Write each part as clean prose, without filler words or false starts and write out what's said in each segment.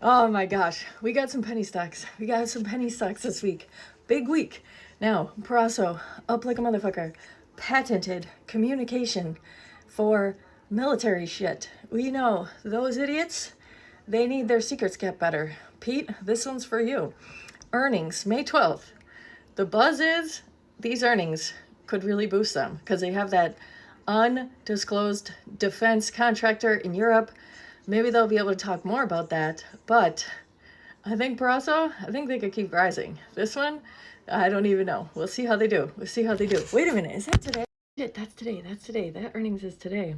Oh my gosh, we got some penny stocks. We got some penny stocks this week. Big week. Now, PRSO, up like a motherfucker. Patented communication for military shit. We know those idiots, they need their secrets kept better. Pete, this one's for you. Earnings, May 12th. The buzz is these earnings could really boost them because they have that undisclosed defense contractor in Europe. Maybe they'll be able to talk more about that, but I think PRSO, I think they could keep rising. This one, I don't even know. We'll see how they do. We'll see how they do. Wait a minute, is that today? That's today. That's today. That earnings is today.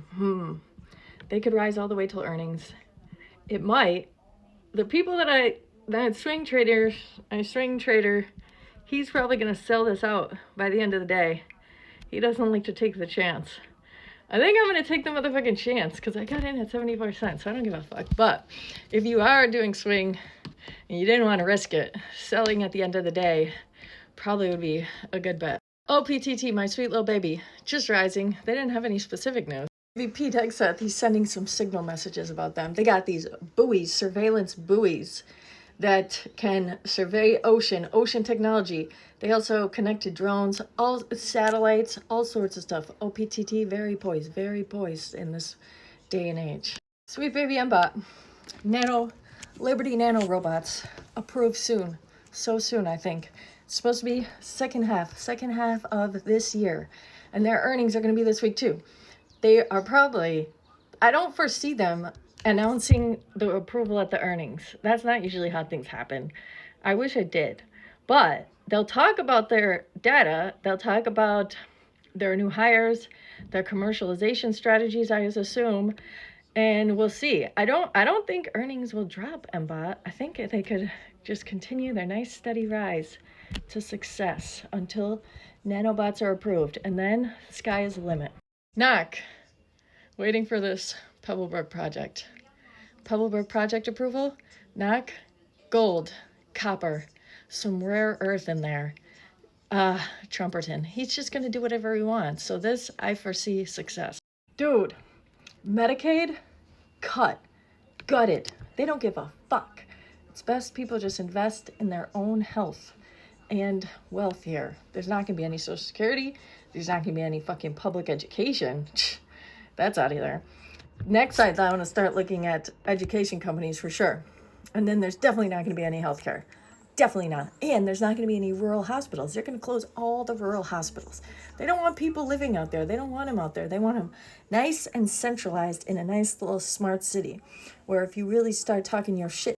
They could rise all the way till earnings. It might. The people that swing trader, he's probably going to sell this out by the end of the day. He doesn't like to take the chance. I think I'm going to take the motherfucking chance because I got in at 74 cents, so I don't give a fuck. But if you are doing swing and you didn't want to risk it, selling at the end of the day probably would be a good bet. OPTT, my sweet little baby, just rising. They didn't have any specific news. VP Texas, he's sending some signal messages about them. They got these buoys, surveillance buoys that can survey ocean technology. They also connect to drones, all satellites, all sorts of stuff. OPTT, very poised in this day and age. Sweet baby MBOT, Liberty Nano robots, approved soon. So soon, I think. It's supposed to be second half of this year. And their earnings are going to be this week too. They are probably, I don't foresee them announcing the approval at the earnings. That's not usually how things happen. I wish I did. But they'll talk about their data. They'll talk about their new hires, their commercialization strategies, I assume, and we'll see. I don't think earnings will drop, MBOT. I think they could just continue their nice steady rise to success until nanobots are approved, and then sky is the limit. Knock. Waiting for this Pebblebrook project. Pebblebrook project approval. Knock. Gold, copper, some rare earth in there. Trumperton. He's just going to do whatever he wants. So this, I foresee success. Dude, Medicaid, gutted. They don't give a fuck. It's best people just invest in their own health and wealth here. There's not going to be any Social Security. There's not going to be any fucking public education. That's out of there. Next, I want to start looking at education companies for sure. And then there's definitely not going to be any healthcare. Definitely not. And there's not going to be any rural hospitals. They're going to close all the rural hospitals. They don't want people living out there. They don't want them out there. They want them nice and centralized in a nice little smart city where if you really start talking your shit